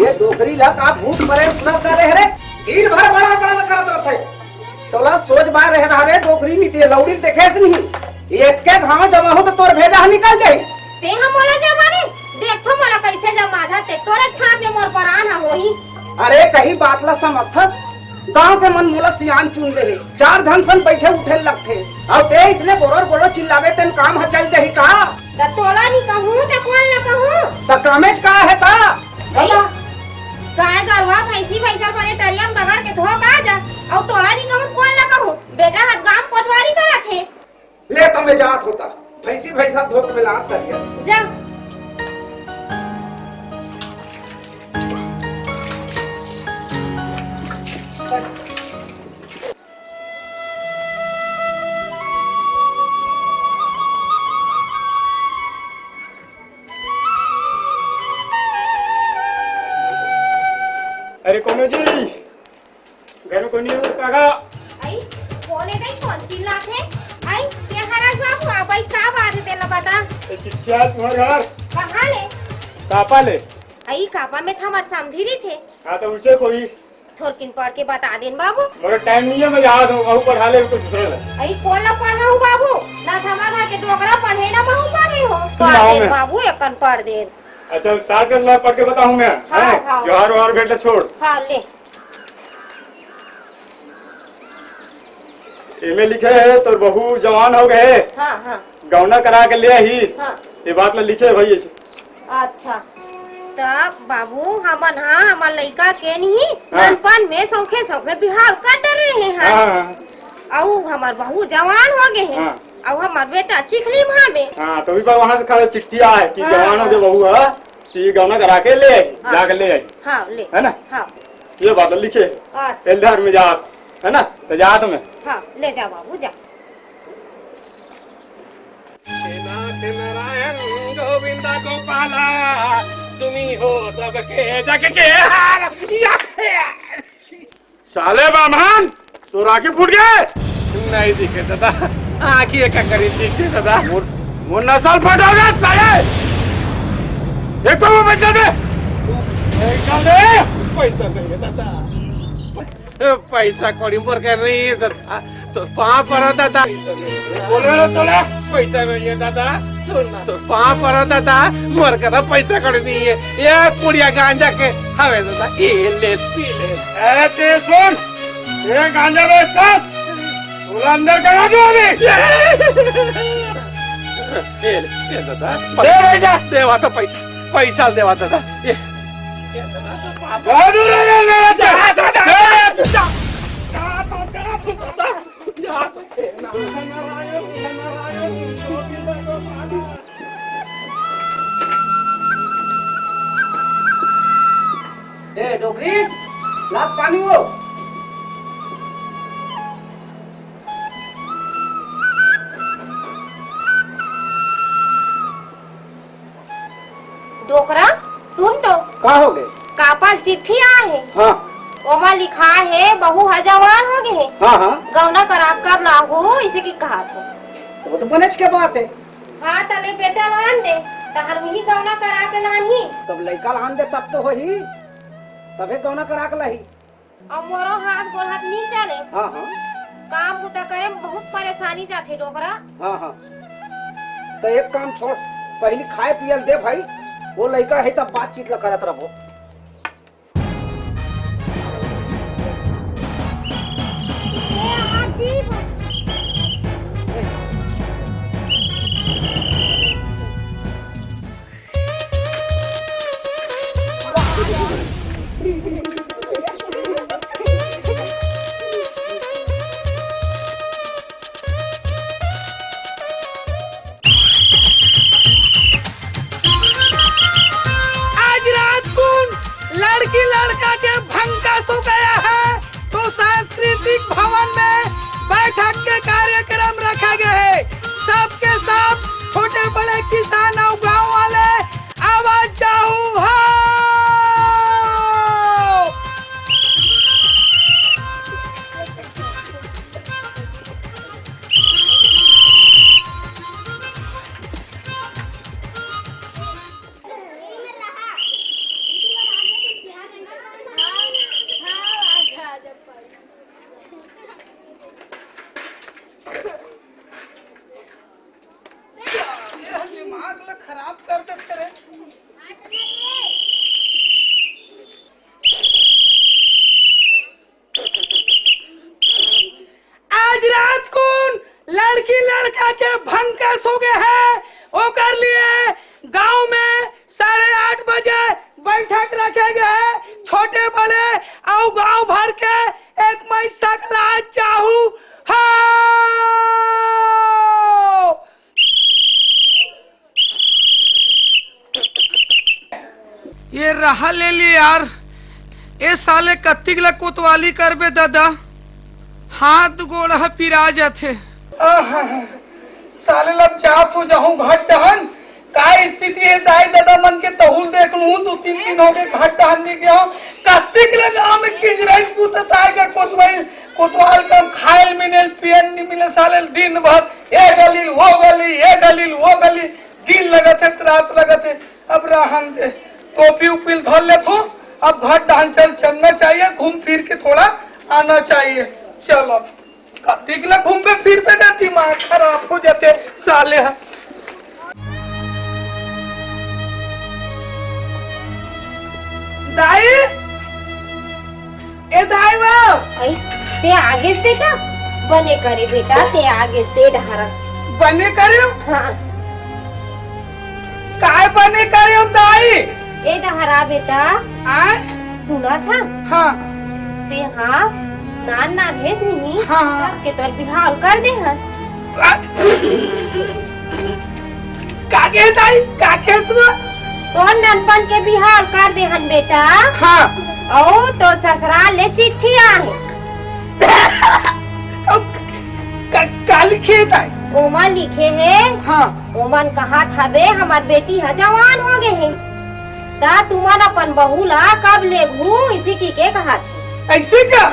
ये डोकरी ला का भूत परेश न करे रे दिन भर बड़ा बड़ा करत रहे तोला सोच बार रह रहा रे डोकरी नीचे लौड़ी देखेस नहीं एक के घाव जमा हो तो तोर भेजा निकल जाई ते हम मोला जमाने देख तो मोला कैसे जमा था ते तोरे छाप में मोर परान होई। अरे कहीं बात ला समझथस गांव के मन मोला सियान चुन दे चार झनसन बैठे उठे लगथे और ते इसने बोरो बोरो चिल्लावे तेन काम ह चल जाही का त तोला नहीं कहूं त कौन ना कहूं त कामेज का है ता बोला गाय गरवा भैंसी भैंसा बने तरियम बगर के धो का जा और तोला नहीं कहूं कौन ना कहूं बेटा हाथ गांव पटवारी करा थे ले तो मैं जात होता भैंसी भैंसा धोक में लात करिया जा अरे कोनो जी घर में कोई नहीं है काका आई कोने दई कौन चिल्ला थे आई के हराज बाबू आबाई का बात है तेला बता चिट्ठिया तुम्हारे घर कहां ले कापा ले आई कापा में था हमार समधीरी थे हाँ तो उसे कोई थोरकिन पढ़ के बता देन बाबू मेरा टाइम नहीं है मैं याद हूँ बहु पढ़ा ले कुछ दूसरा ले आई कौन ना पढ़ा हूँ बाबू ना थमा के डोकरा पढ़े ना बहु पढ़े हो पढ़ दे बाबू एकन पढ़ दे अच्छा 60 ला पढ़ के बताऊं मैं हाँ। जोहार वहार भेट छोड़ हाँ ले इमे लिखे है तो बहू जवान हो गए हाँ हाँ गौना करा के ले ही हाँ ये बात ला लिखे भाई ऐसे अच्छा तब बाबू हमन हाँ हमार लड़का के नहीं हाँ। ननपन में सौखे सौखे बिहार कर डर रहे हैं हाँ और हमार बहू जवान हो गए हैं हाँ। और हमार बेटा चिखली भावे हाँ तो भी वहाँ से खा चिट्ठिया है कि हाँ, जवान हो हाँ। जो बहू है कि गौना करा के ले आई हाँ। जाके ले आई हाँ ले है ना हाँ ये बात लिखे अच्छा एल्डर में जात है ना तो जात में हाँ ले जा बाबू जा नारायण गोविंदा गोपाला तुम्ही हो सबके जग के साले बामन तो राखी फूट गए नहीं दिखे दादा आँखी एक करी दिखे दादा वो नसल फटोगे साले एक पे वो पैसा दे निकाल दे पैसा नहीं है दादा पैसा कौड़ी पर कर रही है दादा तो पाँव पर दादा बोल रहे हो तोले पैसा नहीं है दादा सुनना तो पाँव पर दादा मोर का पैसा कौड़ी नहीं है ये पुड़िया गांजा के हवे दादा ये ले पी ले ए ते सुन ये गांजा बेचता पूरा अंदर करा दो अभी ये दादा दे भैया देवा तो पैसा पैसा देवा दादा ये बहुत दूर है मेरा दादा ए डोकरी लात पानी वो डोकरा सुन तो का हो गए कापल चिट्ठी आए है हाँ ओमा लिखा है बहू जवान हो गए है हाँ हाँ गौना करा कर ना हो इसे की कहा थे वो तो बनच के बात है हाँ तले बेटा लान दे तहर वही गौना करा के लानी तब लड़का लान दे तब तो होही तबे गौना करा के लही और मोरो हाथ गोड़ हाथ नहीं चले हाँ हाँ काम होता करे में बहुत परेशानी जाथे डोकरा हाँ हाँ तो एक काम छोड़ पहले खाए पियल दे भाई वो लड़का है तब बातचीत ला करत रहो आज रात को लड़की लड़का के भंकास हो गया है तो सांस्कृतिक भवन में बैठक के कार्यक्रम रखा गया है। सबके सब छोटे बड़े किसान और गांव वाले आवाज जाहू भाव। के भंग के सो गए हैं वो कर लिए गांव में 8:30 बजे बैठक रखे गए छोटे बड़े और गांव भर के एक मई सकला चाहू हाँ ये रहा ले लिए यार ए साले कत्तिक ला कोतवाली करबे दादा हाथ गोड़ा पिरा जाते साले लब जात हो जाऊं घाट टहन का स्थिति है दाई दादा मन के तहुल देख लूं 2-3 दिन हो गए घाट टहन नहीं गया कत्तिक ला गांव में किंजराई पूछता है का कोतवाल का खायल मिनल पियन नहीं मिले साले दिन भर ये गली वो गली दिन लगत है रात लगत है अब रहन दे टोपी उपिल धर ले तो अब घाट टहन चलना चाहिए घूम फिर के थोड़ा आना चाहिए चल अब कत्तिक ला घूम पे फिर पे जाती दिमाग खराब हो जाते साले है दाई ए दाई आई ते आगे से बेटा बने करे बेटा ते आगे से ढारा बने करे हाँ काय बने करे हो दाई ए ढारा बेटा आ सुना था हाँ ते हाँ नान भेज नहीं हाँ। के तोर बिहार कर दे हन काके दाई काके सुना तोर ननपन के बिहार कर दे हन बेटा हाँ ओ तो ससुराल ले चिट्ठी आहे का लिखे दाई ओमा लिखे है हाँ ओमन कहा था बे हमार बेटी है जवान हो गए हैं ता तुमन अपन बहू ला कब ले घू इसी की के कहा थी ऐसे क्या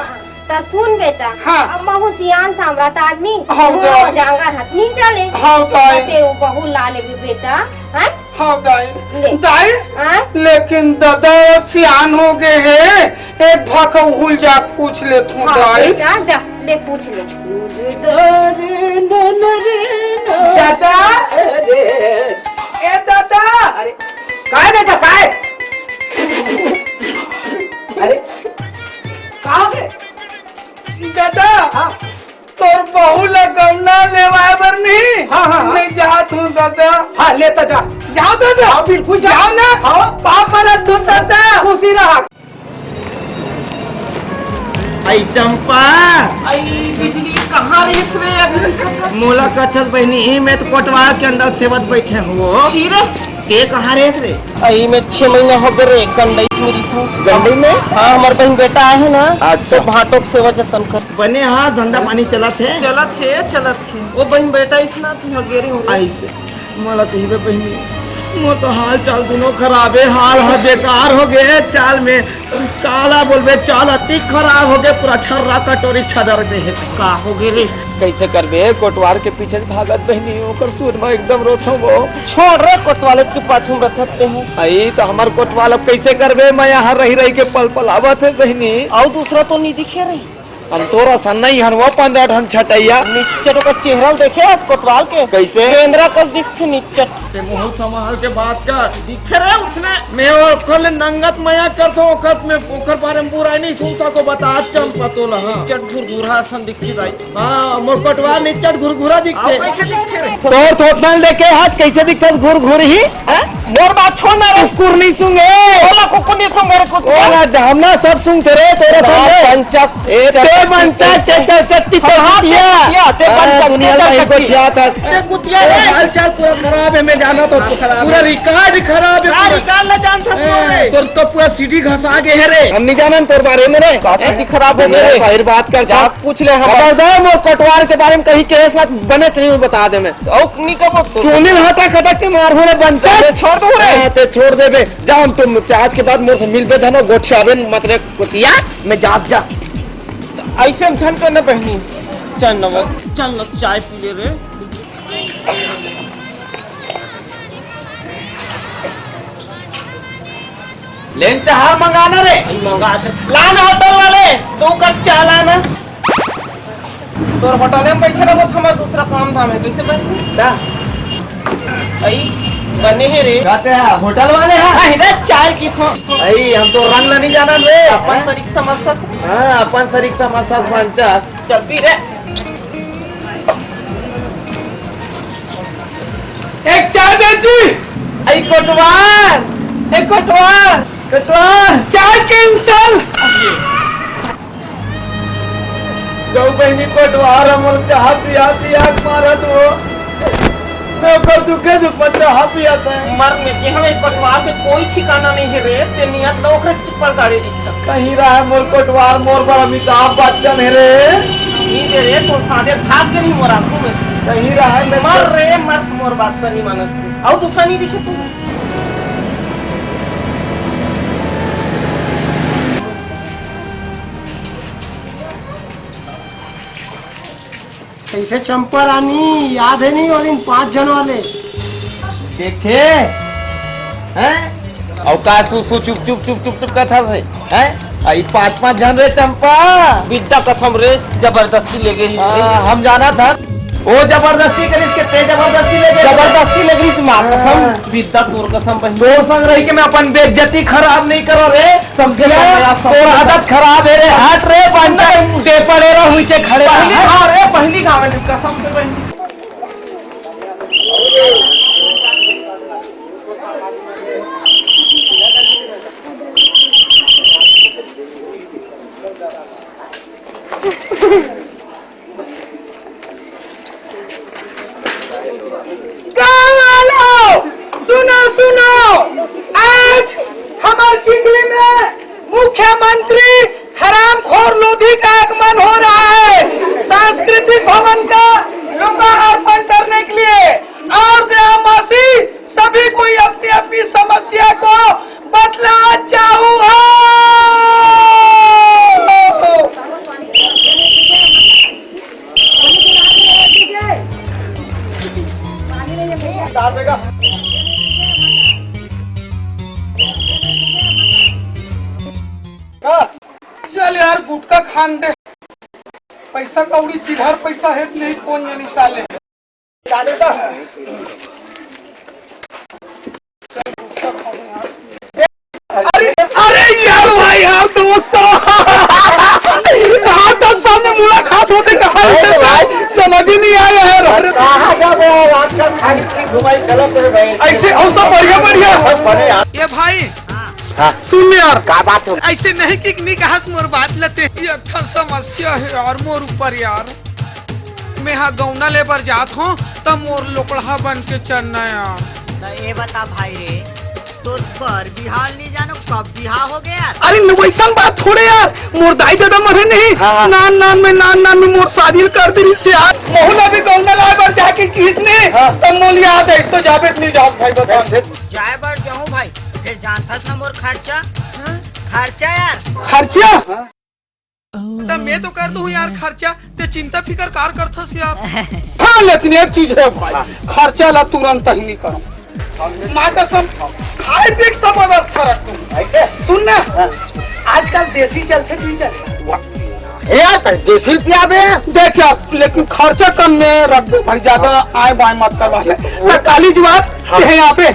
ता सुन बेटा हाँ। अब महू सियान साम्राट आदमी हाँ, वो दाई। जांगर हाथ नहीं चले हाँ, दाई। ते वो बहू ला ले भी बेटा हैं हाँ दाई ले। दाई हैं लेकिन दादा सियान हो गए हैं एक भाखा भूल जा पूछ ले तू हाँ दाई बेटा जा ले पूछ ले दादा ए दादा अरे काय बेटा काय अरे कहाँ गए दादा हाँ तोर बहू लगौना लेवाए बर नहीं हाँ। नहीं जात हूँ दादा हाँ लेता जा जाओ दादा हाँ बिल्कुल जाओ ना हाँ पापा ना तू दादा खुशी रहा आई चंपा आई बिजली कहाँ रही रे अभी मोला कथस बहनी मैं तो कोटवार के अंदर सेवत बैठे हो के कहाँ रहे रे आई में 6 महीना हो गए रे गंडई मेरी था गंडी में हाँ हमारे बहन बेटा आए है ना अच्छा। तो भाटों की सेवा जतन कर बने हाँ धंधा पानी चला थे चलत है वो बहन बेटा इसना हगेरी हो गई ऐसे मोला कही बहनी मो तो हाल चाल दोनों खराब है हाल है बेकार हो गए चाल में काला बोलबे चाल अति खराब हो गए पूरा छर्रा कटोरी छदर दे है का हो गए रे कैसे करबे कोटवार के पीछे भागत बहनी ओकर सूर में एकदम रोछो वो छोड़ रे कोटवाले के पाछू में रखते हैं आई तो हमार कोटवाल अब कैसे करबे मैं यहाँ रही के पल पल आवत है बहनी और दूसरा तो नहीं दिखे रही हम तोरा सन नहीं हन वो 15 ढन छटैया निच्चट का चेहरा देखे आज कोतवाल के कैसे? केंद्रा कस दिख निच्चट ते मुंह संभाल के बात कर दिखे रे उसने मैं ओकर ले नंगत मया करतो ओकर में ओकर बारे में बुराई नहीं सुन सको बता चंपा तो लहा चट घुरघुरा सन दिखती भाई हां मोर कटवा निचट घुरघुरा दिखते कैसे दिखे रे तोर थोतन लेके हाथ कैसे दिखत घुरघुर ही हैं? मोर बात छोड़ ना रे कुकुर नहीं सुंगे ओला कुकुर नहीं सुन रे कुत्ता ओला हमना सब सुनते रे तोरे संगे पंचक ए ते बनता ते कट्टी पे कुतिया, ते पंचक, दुनिया ते में कट्टी। को क्या था ते कुतिया रे हाल चाल पूरा खराब है मैं जाना तो पूरा रिकॉर्ड खराब है गाड़ी पूरा। निकाल ले जान सकते रे तोर तो पूरा सीढ़ी घसा गए है रे हम नहीं जाना तोर बारे में रे सीढ़ी खराब हो गई रे। बाहर बात कर जा पूछ ले हम खबरदार मोर कटवार के बारे में कहीं केस ना बने चाहिए बता दे मैं औकनी का वक्त चूंदिल हटा खटक के मार होने बनता अरे छोड़ दो रे। ते छोड़ दे बे जाओ तुम आज के बाद मोर से मिल बे धनो गोठशाबेन मतलब कुतिया मैं जात जा ऐसे हम छन करना पहनी चल नमक चल न चाय पी ले रे लेन चाह मंगाना रे मंगा लाना होटल वाले 2 कप चाय लाना तोर होटल में बैठे रहो हमारा दूसरा काम धाम है कैसे बन दा आई बने है रे जाते हैं होटल वाले हैं अरे चाय की थो आई हम तो रंग नहीं जाना रे अपन तरीक समझता हां अपन सरीक समझता पंचा चल पी रे एक चाय दे जी। आई कोटवार, ए कोटवार, कोटवार, चाय कैंसल। गौ बहनी कोटवार हमर चाह पिया पिया मारत हो नौकर दुखे दुख चाह पिया था मरने के हमें कोटवार के कोई ठिकाना नहीं है रे। ते नियत लोग चिपड़ गाड़ी इच्छा कहीं रहा मोर कोटवार मोर बड़ा अमिताभ बच्चन है रे नहीं दे रे। तो सादे भाग के नहीं मोरा तू में कहीं रहा मर रे मर। मोर बात पर नहीं मानत और दूसरा नहीं दिखे तू। कैसे चंपा रानी याद है नहीं और इन 5 जन वाले देखे हैं अवकाश सु चुप चुप चुप चुप चुप कथा से हैं आई 5 जन रे चंपा विद्या कथम रे जबरदस्ती ले गई। हम जाना था वो जबरदस्ती करी के ते जबरदस्ती ले गई। जबरदस्ती ले गई तुम्हारा कसम विद्या तोर कसम बहन तोर संग रही के मैं अपन बेइज्जती खराब नहीं करो रे। समझे तोर आदत खराब है रे। हट रे बंदा दे पड़े रहो नीचे खड़े अरे पहली गाँव में कसम से बहन। सुनो सुनो, आज हमारे चिंगली में मुख्यमंत्री हरामखोर लोधी का आगमन हो रहा है सांस्कृतिक भवन का लोकार्पण करने के लिए। और ग्रामवासी सभी कोई अपनी अपनी समस्या को बदला चाहूँ। चल यार गुटका खान दे। पैसा कौड़ी चिल्हर पैसा है नहीं कौन यानी साले अरे अरे यार भाई यार दोस्तों कहाँ तो सामने मुलाकात होते कहाँ समझ ही नहीं आया है। ऐसे और सब बढ़िया बढ़िया ये भाई सुन यार क्या बात हो ऐसे नहीं कि नहीं कहा मोर बात लेते ये अच्छा समस्या है यार मोर ऊपर यार। मैं यहाँ गौना लेबर जात हूँ तब मोर लोकड़ा बन के चलना यार। तो ये बता भाई रे तो पर बिहार नहीं जानो कब बिहार हो गया। अरे वैसा बात थोड़े यार मोर दाई दादा मरे नहीं नान नान में मोर शादी कर दी से यार मोहल्ला भी गौना लेबर जाके किसने तब मोल याद है तो जाबे नहीं जाओ भाई बता जाए बार जाऊँ भाई फिर जानता था मोर खर्चा खर्चा यार खर्चा तब मैं तो कर दूं यार खर्चा ते चिंता फिकर कार करता यार। हाँ लेकिन एक चीज है भाई खर्चा ला तुरंत ही नहीं करो माँ कसम खाए पी सब व्यवस्था रखो। सुन ना आजकल देसी चलते भी चले यार देसी पिया में देख यार लेकिन खर्चा कम में रख दो भाई ज्यादा आए बाय मत करवा काली जवाब यहाँ पे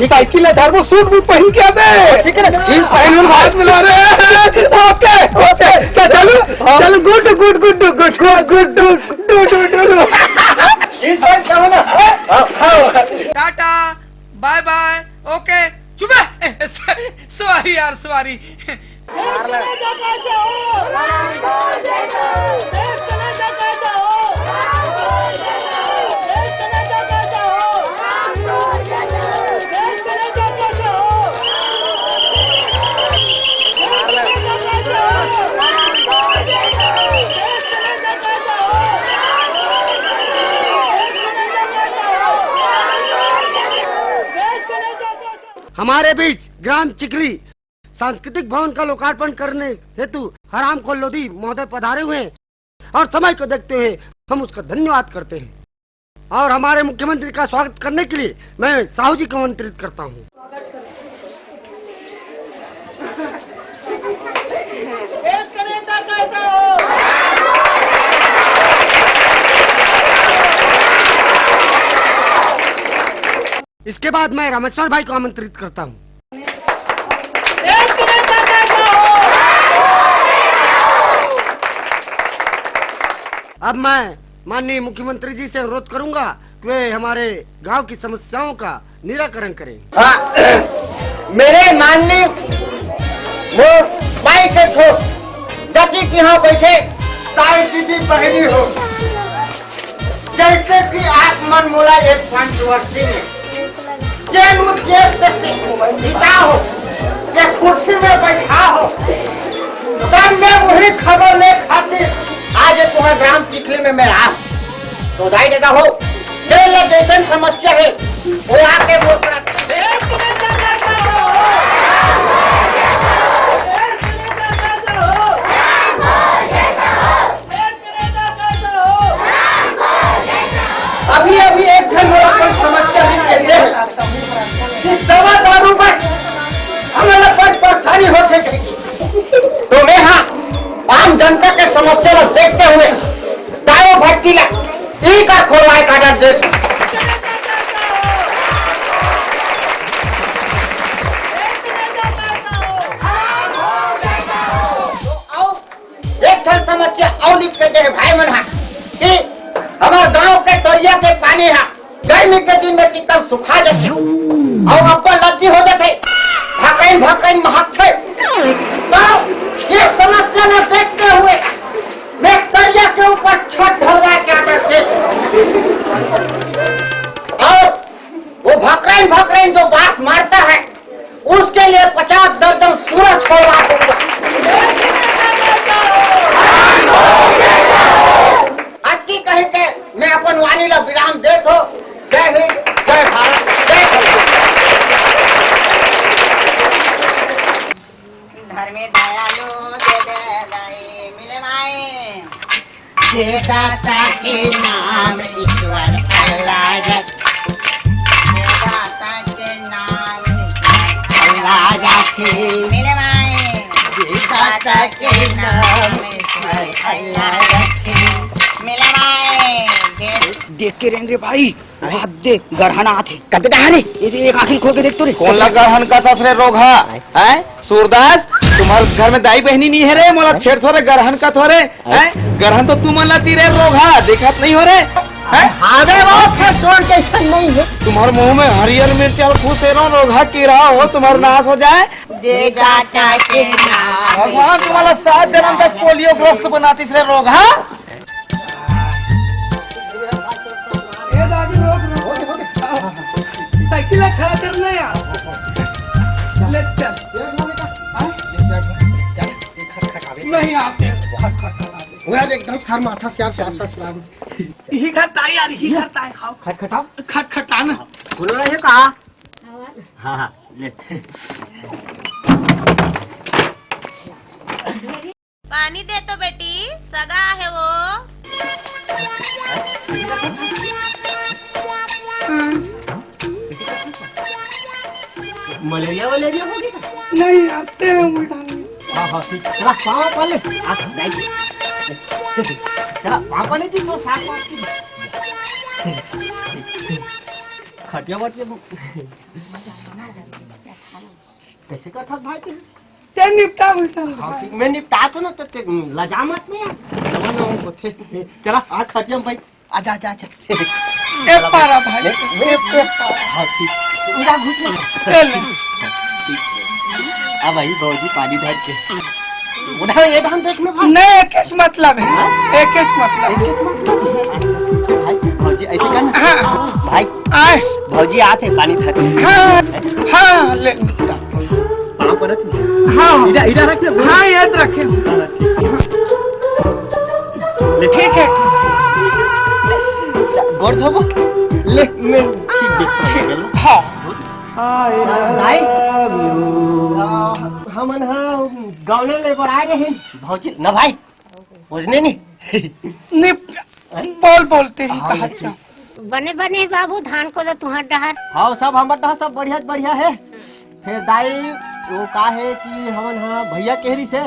साइकिल है धर्मो सूट भी पहन के आते ठीक है ना जीन पहन हाथ मिला रहे ओके ओके चलो चलो good good good good good good gene पहन क्या होना टाटा बाय बाय ओके चुप सवारी यार सवारी हमारे बीच ग्राम चिकली सांस्कृतिक भवन का लोकार्पण करने हेतु हरामखोर लोधी महोदय पधारे हुए हैं और समय को देखते हुए हम उसका धन्यवाद करते हैं और हमारे मुख्यमंत्री का स्वागत करने के लिए मैं साहू जी को आमंत्रित करता हूँ। इसके बाद मैं रामेश्वर भाई को आमंत्रित करता हूँ। अब मैं माननीय मुख्यमंत्री जी से अनुरोध करूंगा वे हमारे गांव की समस्याओं का निराकरण करें। हाँ, मेरे माननीय वो भाई के ठो जति की यहाँ बैठे सारी दीदी बहनी हो, जैसे कि आप मन मोला एक पंचवर्षी में जेल मुझे से जीता हो या कुर्सी में बैठा हो, तब मैं वही खबर ले खातिर आज तुम्हारे ग्राम चिखली में मैं आ तो दाई देता हो। जेल जैसन समस्या है वो आके बोल रहा अभी अभी एक जन अपन समस्या भी कहते हैं कि सवा दारू पर हमें बड़ी परेशानी हो सकेगी। तो मैं हाँ आम जनता के समस्या को देखते हुए दारू भट्टी ला ई का खोलवाए का डर दे। एक ठन समस्या और लिख के दे भाई मन कि हमारे गांव के दरिया के पानी है गर्मी के दिन में चिकन सुखा जाते और अपन लद्दी हो जाते भकैन भकैन महकते। तो ये समस्या न देखते हुए मैं दरिया के ऊपर छत ढलवा के आदर दे और वो भकैन भकैन जो बांस मारता है उसके लिए 50 दर्जन सूरज छोड़वा दूंगा। अति कहे के मैं अपन वाणी ला विराम देत हो। जय हिंद, जय भारत, जय घर में दयालु दे दे दाई मिले माए दे दाता के नाम ईश्वर अल्लाह दाता के नाम अल्लाह रखे मिले माए दे दाता के नाम ईश्वर अल्लाह रखे मिले माए देख के रेंगे भाई हाथ देख गरहना आथे कब तक रे ये एक आंखें खोल के देख तो रे कौन ला गरहन का तस रे रोग है सूरदास तुम्हारे घर में दाई बहनी नहीं है रे मोला छेड़ थोड़े गरहन का थोड़े हैं गरहन तो तुम लाती रे रोग देखत नहीं हो रे हैं अरे वो तोड़ कैसा नहीं है तुम्हारे मुंह में हरियर मिर्च और फूसेरो रोगा की रहा हो तुम्हारा नाश हो जाए दे दाता के नाम भगवान तुम्हारा 7 जन्म तक पोलियो ग्रस्त बनाती रे रोग साइकिल खड़ा करना यार ले चल नहीं आते वो एकदम सर माथा से ही खाता है यार ही खाता है खाओ खटखटाओ खटखटाना बोलो रहे कहा हाँ हाँ ले पानी दे तो बेटी सगा है वो। मलेरिया वलेरिया हो गया नहीं आते हैं बेटा हाँ हाँ ठीक चला पाँव पाले चला पाँव पाले थी तो साथ बात की खटिया बटिया कैसे का था भाई ते निपटा बेटा हाँ ठीक मैं निपटा तो ना तो लजा मत नहीं यार चला आ खटिया भाई आजा आजा आजा ए पारा भाई हाँ ठीक इधर घुस अब भाई भौजी पानी धर के उधर ये धान देखने भाई नहीं एक मतलब है एक मतलब भाई भौजी ऐसे करना हाँ भाई आए भौजी आते पानी धर हाँ हाँ ले पाँव पर रख हाँ इधर इधर रख ले हाँ याद रखे ठीक है गोड़ धोबो ले मैं ठीक देख हाँ भाई हमन हाँ गाँव ले पर आए हैं भौजी ना भाई बुझने नहीं निप बोल बोलते ही कहा जा बने बने बाबू धान को तो तुम्हार डहर हाँ सब हमारे डहा सब बढ़िया बढ़िया है। फिर दाई वो का है कि हमन हाँ भैया केहरी से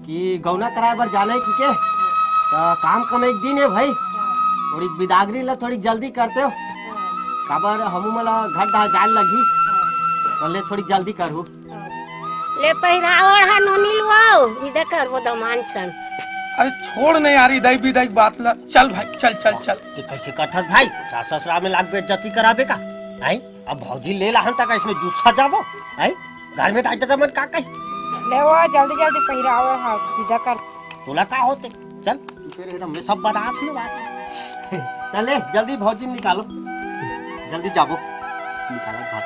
कि गौना कराए बर जाना है कि तो काम कम एक दिन है भाई थोड़ी बिदागरी ला थोड़ी जल्दी करते हो काबर हमू मला घर डहा जाल लगी तो ले थोड़ी जल्दी करू ले पहिराओ हा नोनी लुआओ इधर कर वो दमान सन अरे छोड़ नहीं आ रही दई विदाई बात ला, चल भाई चल चल चल। तो कैसे करथस भाई, सास ससुरा में लाग बेइज्जती कराबे का है? अब भौजी ले ला हम तक इसमें जूसा जाबो है, घर में ताजा मन का कही ले वो जल्दी जल्दी पहिराओ हां सीधा कर। तोला का होते चल फिर हम सब बता थी बात। चले जल्दी भौजी निकालो, जल्दी जाबो निकालो भात।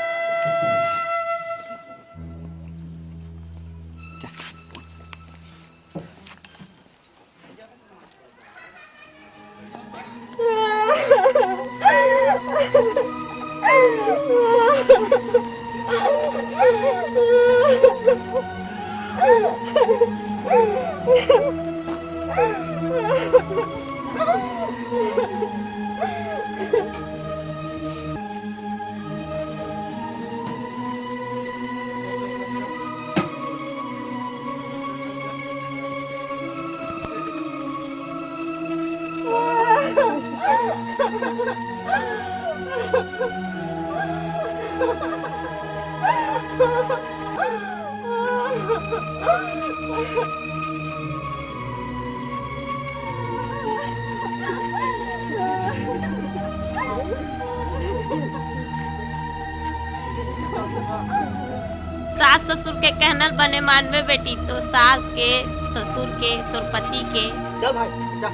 सास ससुर के कहनल बने मानवे बेटी, तो सास के ससुर के तोर पति के। चल भाई जा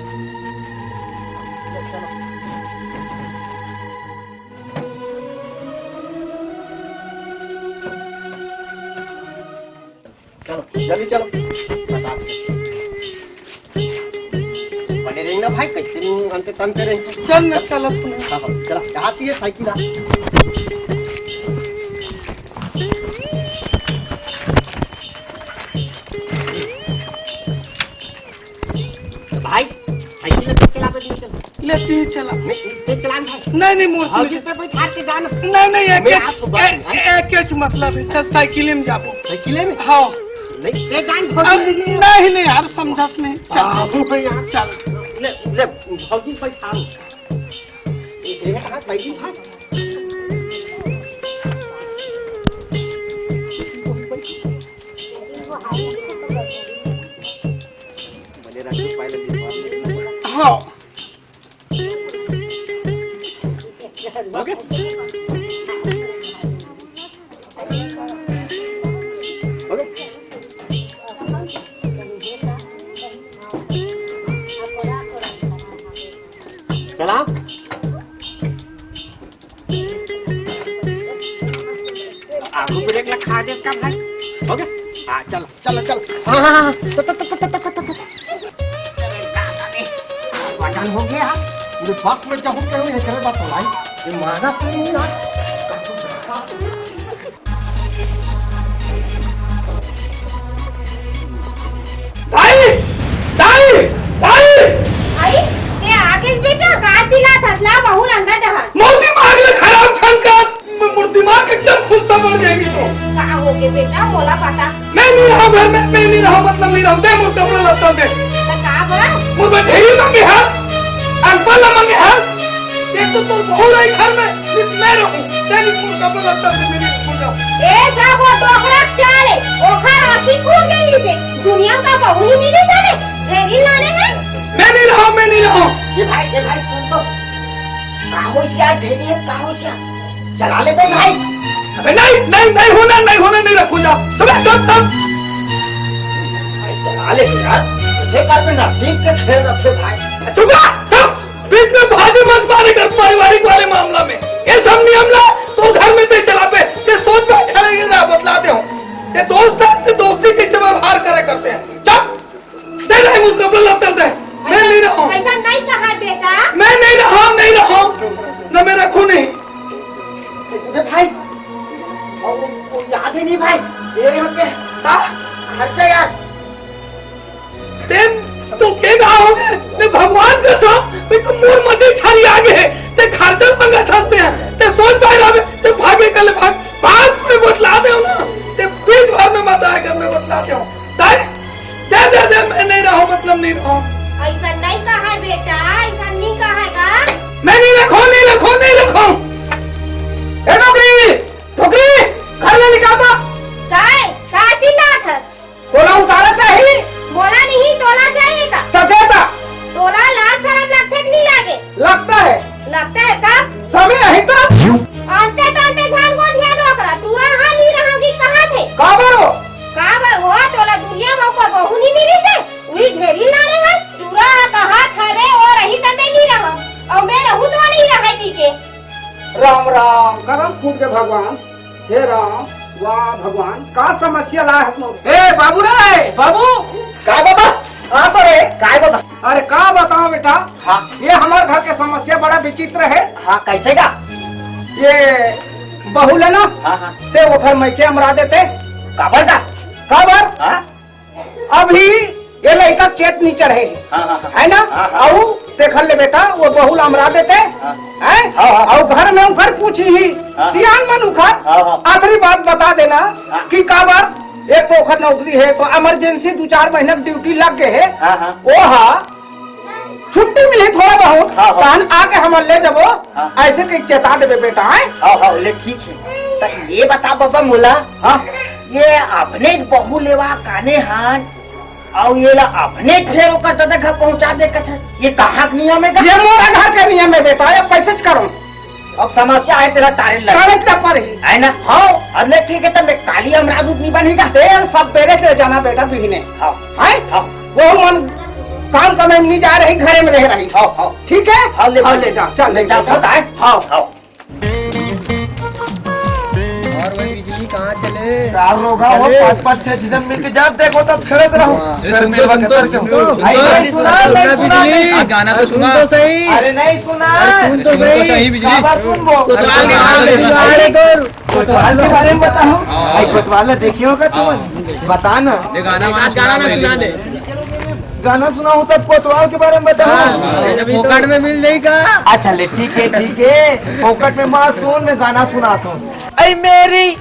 चलो जल्दी चलो बने रहेंगे ना भाई, कैसे अंत तंते रहेंगे। चल ना चलो चला चाहती है साइकिल आ। भाई साइकिल पे चला पे चल लेती ही चला। नहीं चलान भाई, नहीं मोर से भौजी पे बैठा के जाना। नहीं मैं एक मतलब है, चल साइकिल में जाबो। साइकिल में हाँ नहीं ते जान अब भौजी नहीं यार समझस नहीं, चल यार चल ले भौजी बैठा ये हाथ बैठी था। हाँ ओके चला आगू ब्रेक लगा दे का भाई। ओके हाँ चलो चलो चलो हाँ वजन हो गया मुझे फर्स्ट में जब होते हुए करे बात भाई ये माना तो नहीं ना। दाई दाई दाई आई ते आगे बेटा का चिल्ला थसला बहु अंदर डहा मोर दिमाग ले खराब छन का, मोर दिमाग एकदम खुद सा बढ़ जाएगी। तो का हो के बेटा मोला पता मैं नहीं रहा घर में, मैं नहीं रहा मतलब नहीं रहा दे मोर कपड़ा लता दे। तो का बा मोर बधेरी मांगे हाथ अनपढ़ मांगे हाथ, ये तो तोर बहू रही घर में मैं रहूं तेरी मोर कपड़ा लता दे मेरी पूजा। ए जा वो तोहरा चाले ओखा राखी कूद गई से दुनिया का बहु ही मिले सारे ढेरी लाने में। मैं नहीं रहा ये भाई सुन तो काहोशिया ढेरी है काहोशिया चला ले भाई। अबे नहीं होना नहीं रखूंगा सब चला ले यार तुझे घर पे नसीब के खेल रखे भाई। चुप बीच में भाजी मत मारे कर पारिवारिक वाले मामला में, ये सब नियम ला तो घर में ते चला पे ते सोच पे खड़े ना बतलाते हो ते दोस्त से दोस्ती कैसे व्यवहार करे करते हैं। चुप दे रहे मुझको कपड़ा लता दे। मैं नहीं रहा ऐसा नहीं कहा बेटा, मैं नहीं रहा न मैं रखू नहीं। तुझे भाई वो याद ही नहीं भाई ये होते खर्चा यार तो के गाओगे मैं भगवान का सौंप मैं तो मोर मते छारी आगे है ते खर्चा मंगा थसते हैं ते सोच बाहर आवे ते भागे कल भाग में बतला दे ना ते बीच भर में मत आए कर मैं बतला दे दे मैं नहीं रहा मतलब नहीं रहा। ऐसा नहीं कहा बेटा, ऐसा नहीं कहेगा। मैं नहीं रखो ए नौकरी घर में निकालता काय का चिल्लात हस बोला उतारा चाहिए बोला नहीं तोला चाहिए का तब फूट के भगवान। हे राम, वाह भगवान, का समस्या ला है तुम? ए बाबू रे, बाबू काय बाबा कहाँ पर है? काय बाबा? अरे का बताओ बेटा। हाँ ये हमारे घर के समस्या बड़ा विचित्र है। हाँ कैसे का? ये बहू लेना हाँ हाँ से वो घर में क्या मरा देते काबर का? खबर हाँ अभी ये लड़का चेत नहीं चढ़े हाँ हाँ है ना। हाँ, हाँ। और देखल ले बेटा वो बहुल अमरा देते हाँ। हैं हाँ, हाँ। और घर में उखर पूछी ही हाँ। सियान मन उखर हाँ, हाँ। आखिरी बात बता देना हाँ। कि काबर एक तो उखर नौकरी है तो इमरजेंसी 2-4 महीने की ड्यूटी लग गए है। हाँ हाँ वो हाँ छुट्टी मिली थोड़ा बहुत हाँ, हाँ। तहन आके हम ले जबो हाँ। ऐसे के चेता देवे बेटा है। हाँ हाँ ले ठीक है। तो ये बता बाबा मोला हाँ ये अपने बहू लेवा काने हान और ये ला अपने फेर ओकर दादा घर पहुंचा दे कथा ये कहाँ के नियम है? ये मोरा घर के नियम है बेटा, ये कैसे करूं? अब समस्या है तेरा तारे लग कागज का पर ही है ना। हाँ अरे ठीक है तब मैं काली अमरा दूध नहीं बनेगा। तेल सब बेरे के जाना बेटा बिहने हाँ है। हाँ वो मन काम करने में नहीं जा रही, घरे में रह रही। हाँ हाँ ठीक है हाँ ले हाँ, ले जा चल ले जा होता है। हाँ हाँ और वही बिजली कहाँ चले? चार लोग हो 5-5 6 जन मिलके जब देखो तब खड़े रहो। फिर मिलवा के तर से आई नहीं सुना, नहीं सुना, नहीं। गाना तो सुना तो सही। अरे नहीं सुना, सुन तो सही। बार सुन वो कोतवाल के बारे में कोतवाल के बारे में बताओ। भाई कोतवाल देखिए होगा तुम बता ना। गाना ना सुना दे। गाना सुना हो तब कोतवाल के बारे में बताओ। फोकट में मिल जाएगा। अच्छा ले ठीक है फोकट में माँ सुन मैं गाना सुनाता हूँ। ऐ मेरी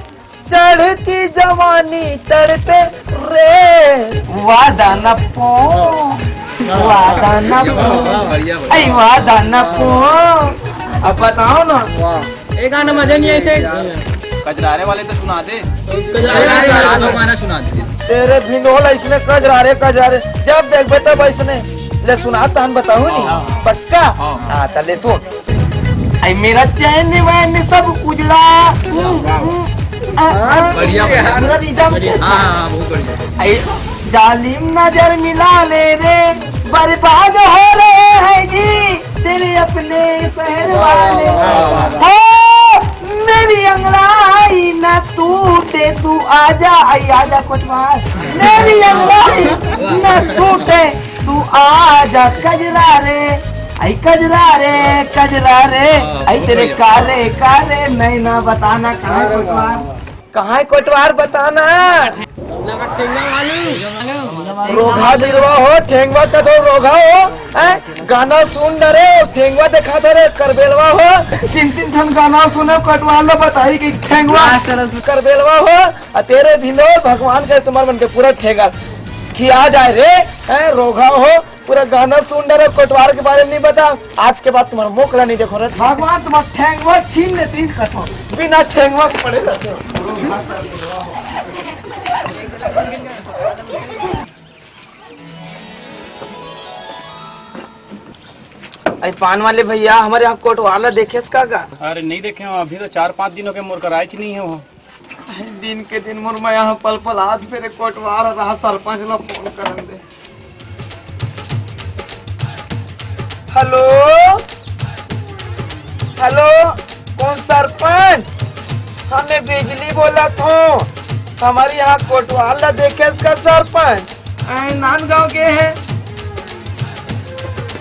चढ़ती जवानी तड़पे रे वादा न पो वादा न पो ऐ वादा न पो। अब बताओ ना एक गाना मजा नहीं ऐसे कजरारे वाले तो सुना दे। गाना सुना दे। तेरे भिंडोल इसने कजरारे जब देख बेटा वैसने ले सुना तहन बताओ नी पक्का। हाँ तले सुन। आई मेरा चैन वैन सब उजड़ा बढ़िया आई जालिम नजर मिला ले रे बर्बाद हो रहे हैं जी तेरे अपने शहर वाले। हो मेरी अंगड़ाई न टूटे तू आजा। आई आजा कोतवाल मेरी अंगड़ाई न टूटे तू आजा कजरा रे आई कजरा रे आई तेरे कारे कारे नहीं ना बताना कहाँ कोटवार बताना। रोघा दिलवा हो ठेंगवा का तो रोघा हो गाना सुन डरे ठेंगवा देखा दे करबेलवा हो 3-3 ठन गाना सुने कोटवाल ने बताई कि ठेंगवा करबेलवा हो तेरे भिंडो भगवान के तुम्हारे मन के पूरा ठेगा खिया जाए रे रोघा हो पूरा गाना सुन रहे कोटवार के बारे में नहीं बता। आज के बाद तुम्हारा मोकला नहीं देखो रे भगवान तुम्हारा ठेंगवा छीन लेती बिना ठेंगवा पड़े रहते। अरे पान वाले भैया हमारे यहाँ कोटवाला देखे इसका का? अरे नहीं देखे हो अभी तो 4-5 दिनों के मोर कराइच नहीं है वो। दिन के दिन मोर मैं यहाँ पल आज फिर कोटवार रहा सरपंच ला फोन करन दे। हेलो हेलो कौन सरपंच? हमें बिजली बोला था हमारे यहाँ कोटवाल देखे इसका सरपंच नांदगांव के है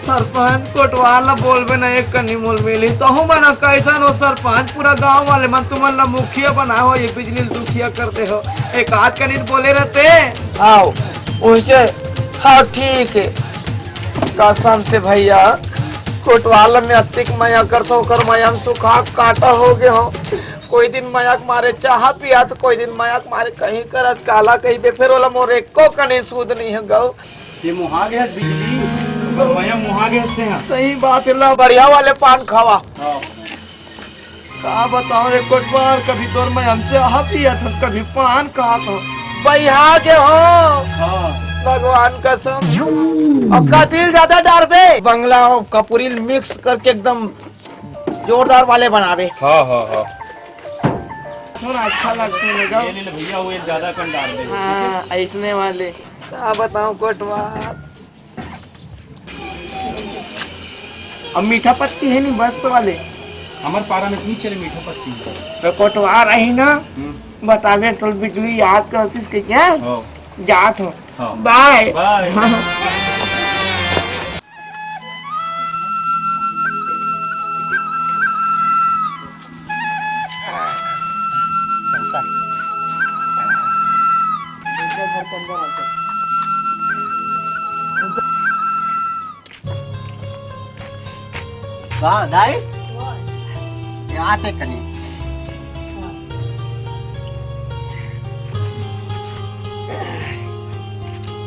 सरपंच कोटवाल बोलबे न एक कनी मोल मिली तो हूँ बना कैसा हो सरपंच पूरा गांव वाले मन तुम मुखिया बना हो ये बिजली दुखिया करते हो एक आध कनी बोले रहते आओ उसे। हाँ ठीक है कसम से भैया कोटवाल में अतिक मया करता हूँ कर मया सुखा काटा हो गया हो। कोई दिन मयाक मारे चाह पिया तो कोई दिन मयाक मारे कहीं करत काला कहीं बे फिर वाला मोरे को कने सूद नहीं है गौ ये मुहा गया बिजली भैया मुहा गए हैं। सही बात है ला बढ़िया वाले पान खावा का बताओ रे कोटवाल कभी तोर मैं हमसे आह पिया था कभी पान खा था भैया के हो भगवान कसम और कतिल ज्यादा डारबे बंगला और कपूरिल मिक्स करके एकदम जोरदार वाले बनावे। हाँ हाँ हाँ थोड़ा अच्छा लगता है ले भैया वो ज्यादा कन डाल दे। हाँ ऐसने वाले क्या बताऊं कोटवाल। अब मीठा पत्ती है नहीं मस्त वाले हमारे पारा में नीचे मीठा पत्ती तो कोटवा रही ना बतावे तो बिजली याद करती इसके क्या जात हो बाय बाय। वाह दाई यहाँ से कनी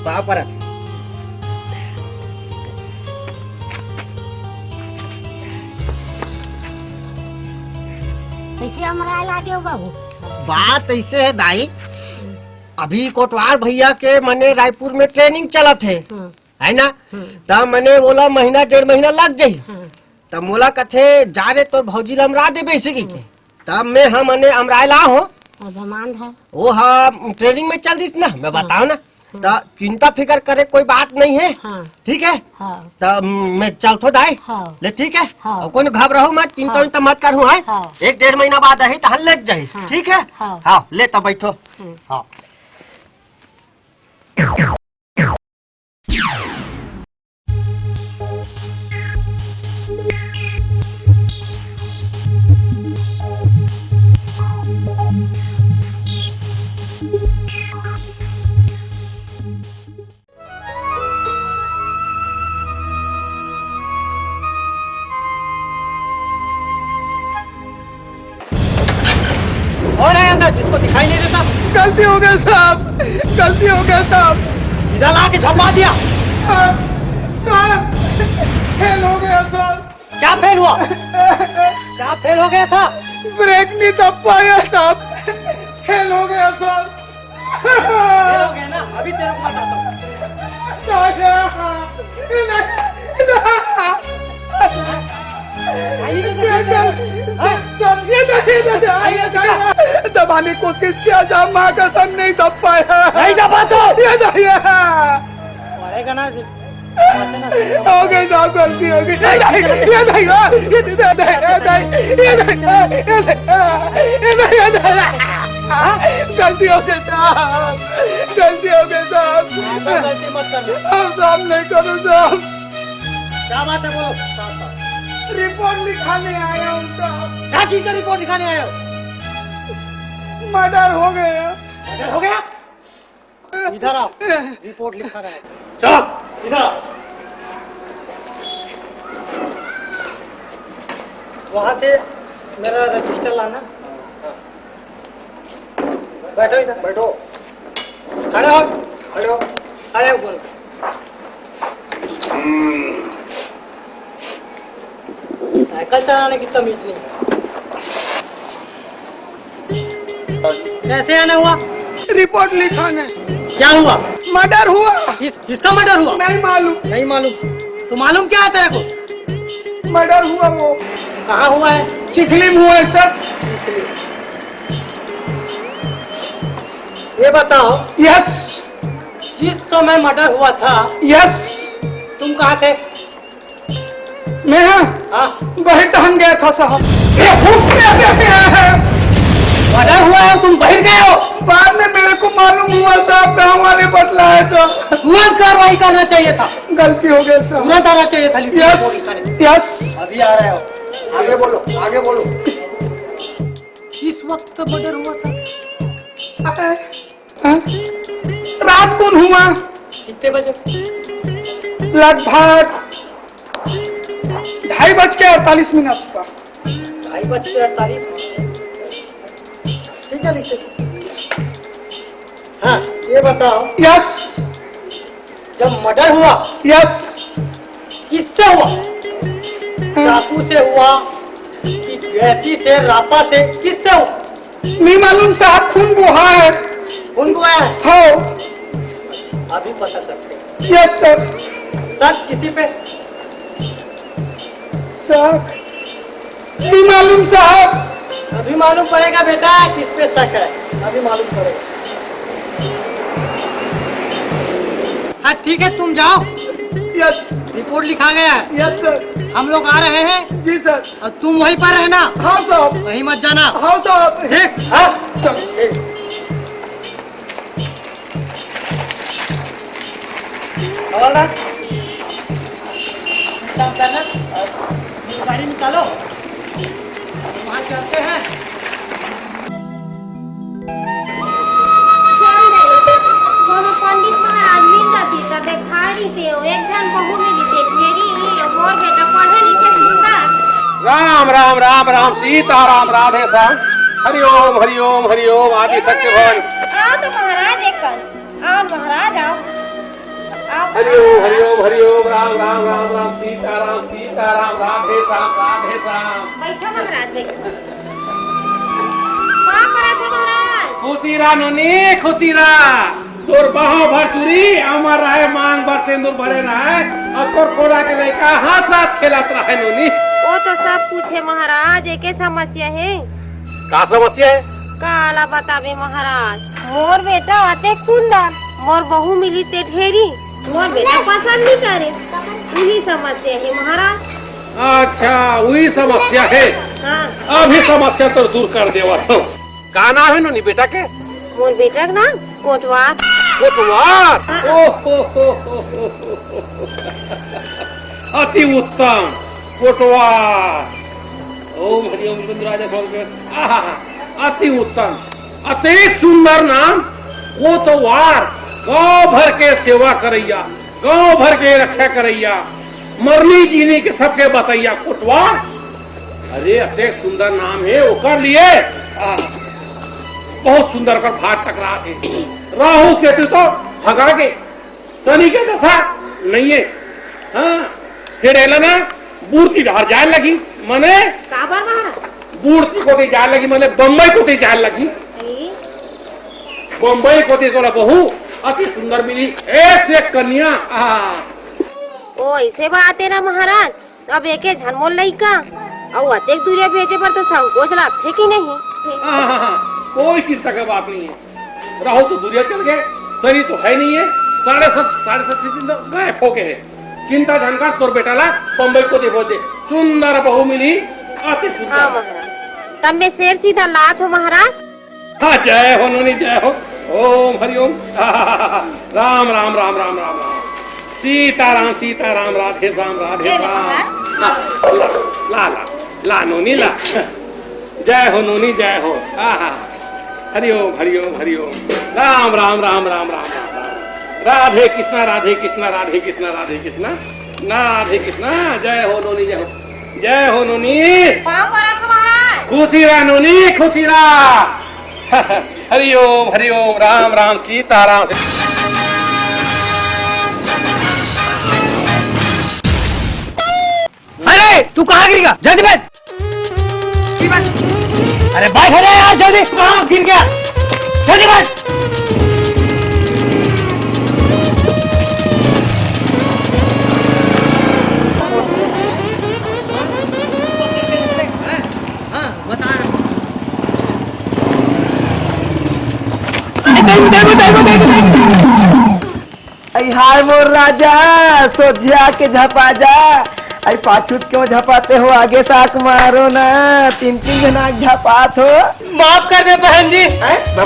वाह पर कैसे हमारा लागे हो बाबू? बात ऐसे है दाई, अभी कोटवाल भैया के मने रायपुर में ट्रेनिंग चला थे है ना, तब मैंने बोला महीना 1.5 महीना लग जाये, तब मोला कथे जा रे तो भौजी अमरा दे बेसी के, तब मैं हम मने अमरायला हो है वो हम ट्रेनिंग में चल दिस ना, मैं बताओ ना, तो चिंता फिकर करे कोई बात नहीं है, ठीक है, तब मैं चल तो दाई ले, ठीक है, और कोई घबराओ मत, चिंता मत करूँ है, 1-1.5 महीना बाद है तो हल लग जाये, ठीक है, हाँ ले तब बैठो, हाँ कौन है अंदर जिसको दिखाई नहीं देता? गलती हो गया साहब, गलती हो गया साहब, सीधा ला के झपा दिया। साहब फेल हो गया साहब। क्या फेल हुआ? क्या फेल हो गया था? ब्रेक नहीं दब पाया साहब, फेल हो गया साहब। फेल हो गया ना, अभी तेरे को बताता हूँ। दबाने की कोशिश किया जा, माँ कसम नहीं दब पाया। नहीं दबा तो पड़ेगा ना, हो गई साहब, गलती हो गई। गलती हो गई साहब, गलती हो गई साहब, गलती मत करना। हम साहब नहीं करो साहब। क्या बात है बोलो। रिपोर्ट लिखाने आया हूँ साहब। क्या चीज का रिपोर्ट दिखाने आए हो? मर्डर हो गया। मर्डर हो गया? इधर आओ, रिपोर्ट लिखा रहा है। चलो इधर आओ। वहां से मेरा रजिस्टर लाना। बैठो इधर, बैठो। खड़े हो, खड़े हो, खड़े हो, बोलो। साइकिल चलाने की तमीज नहीं। कैसे आना हुआ? रिपोर्ट लिखाना। क्या हुआ? मर्डर हुआ। किसका मर्डर हुआ? नहीं मालूम। नहीं मालूम? तो मालूम क्या है तेरे को? मर्डर हुआ। वो कहाँ हुआ है? चिखली में हुआ है सर। ये बताओ। यस। जिस समय मर्डर हुआ था, यस। तुम कहाँ थे? मैं हाँ, बहिर गया था साहब। मर्डर हुआ है, तुम बाहर गए हो? बाद में मेरे को मालूम हुआ साहब, गाँव वाले बतलाए तो तुरंत कार्रवाई करना चाहिए था। गलती हो गया साहब। तुरंत आना चाहिए था। Yes yes. अभी आ रहे हो। आगे बोलो, आगे बोलो। किस वक्त मर्डर हुआ था? रात को हुआ। कितने बजे? लगभग 2:48 पर। 2:48। ठीक है, लिखते। हाँ, ये बताओ। यस। जब मर्डर हुआ, यस। किससे हुआ? चाकू से हुआ कि गैती से, रापा से, किससे हुआ? नहीं मालूम साहब, खून बहा है। खून बहा है? हाँ। अभी पता करते हैं। Yes sir. शक किसी पे? शक नहीं मालूम साहब। अभी मालूम पड़ेगा बेटा किस पे शक है, अभी मालूम पड़ेगा। हाँ ठीक है, तुम जाओ। यस। रिपोर्ट लिखा गया है। Yes sir. हम लोग आ रहे हैं। जी सर। और तुम वहीं पर रहना। हाँ साहब। कहीं मत जाना। हाँ साहब। ठीक। हाँ चल। हवलदार, काम करना, गाड़ी निकालो, वहाँ चलते हैं। चल रही कोनो पंडित महाराज मिल जाती तो देखा देते हो। एक जन बहू मिली थे ढेरी और बेटा पढ़े लिखे सुंदर। राम राम राम राम सीता राम राधे श्याम। हरिओम हरिओम हरिओम आदि सत्य भवन। आओ तो महाराज एक आओ महाराज आओ आओ। हरिओम हरिओम हरिओम राम राम राम राम सीता राम राधे श्याम राधे श्याम। बैठो महाराज बैठो। कहाँ पर थे महाराज? खुशी रा नोनी खुशी रा। तोर बाहों भर चूरी अमर रहे मांग भर सिंदूर भरे रहे और तोर कोला के लड़का हाथ साथ खेलत रहे नोनी। वो तो सब पूछे महाराज एक समस्या है। का समस्या है? काला बतावे महाराज। मोर बेटा अतेक सुंदर मोर बहू मिली ते ढेरी मोर बेटा पसंद नहीं करे। वही समस्या है महाराज। अच्छा वही समस्या है। हाँ अभी समस्या तो दूर कर देवा तो। का नाम है नोनी बेटा के? मोर बेटा का नाम कोटवार। कोटवार। हाँ। ओहो अति उत्तम कोटवार। ओम हरिओम रुद्राज अति उत्तम अति सुंदर नाम कोटवार। गांव भर के सेवा करैया गांव भर के रक्षा करैया मरनी जीनी के सबके बतैया कोटवार। अरे अति सुंदर नाम है वो कर लिए। बहुत सुंदर कर भाग टकरा थे। राहु केतु तो भगा के शनि के दशा नहीं है। हाँ फिर ना बूढ़ती बाहर जाए लगी मने काबर महाराज बूढ़ती को जाए लगी मने बम्बई को जाए लगी। बम्बई को तोरा बहू अति सुंदर मिली एक से एक कन्या। ओ ऐसे बात है ना महाराज। अब एक झनमोल लइका और अतेक दूरिया भेजे पर तो संकोच लागथे कि नहीं। कोई चिंता का बात नहीं है। राहु तो दूरिया चल गए शनि तो है नहीं है। 7.5 दिन तो गायब हो गए है। चिंता जानकर तोर बेटा ला बम्बई को देखो दे सुंदर बहू मिली अति सुंदर। हाँ महाराज तब मैं शेर सीधा लात हो महाराज। हाँ जय हो नोनी जय हो। ओम हरिओम राम राम राम राम राम राम सीता राम राधे श्याम राधे श्याम। ला ला ला नोनी ला। जय हो नोनी जय हो। हरिओम हरिओम हरिओम राम राम राम राम राम राधे कृष्णा राधे कृष्णा राधे कृष्णा राधे कृष्णा राधे कृष्णा। जय हो नोनी जय हो। जय हो नोनी। खुशी रहा नोनी खुशी रहा। हरिओम हरिओम राम राम सीता राम। अरे तू कहाँ गिर गया? जल्दी बैठ। अरे बैठ रे यार जल्दी। कहाँ गिर गया? जल्दी बैठ। हाँ बता रहा हूँ। हाय मोर राजा सोझा के झपा जा। अरे पाछूत क्यों झपाते हो? आगे साक मारो ना। 3 जना झपात हो। माफ कर दे बहन जी।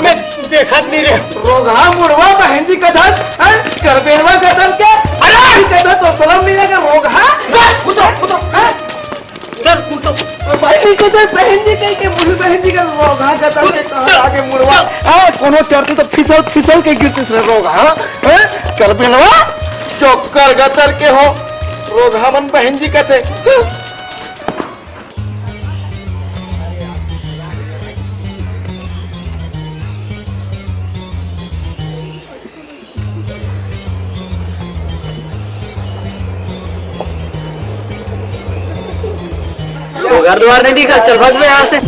मैं देखत नहीं रे। रोगा मुड़वा बहन जी कथन कर बेरवा कथन के। अरे कथन तो सलाम मिलेगा रोगा। उतरो उतरो चल उतरो। बहन जी कथन बहन जी कह के मुझे बहन जी का रोगा कथन के आगे मुड़वा। कोनो चढ़ती तो फिसल फिसल के गिरती से रोगा। कर बेरवा चौकर गतर के हो रोगावन बहन जी कहते। घर द्वार नहीं दिखा चल भाग में यहाँ से।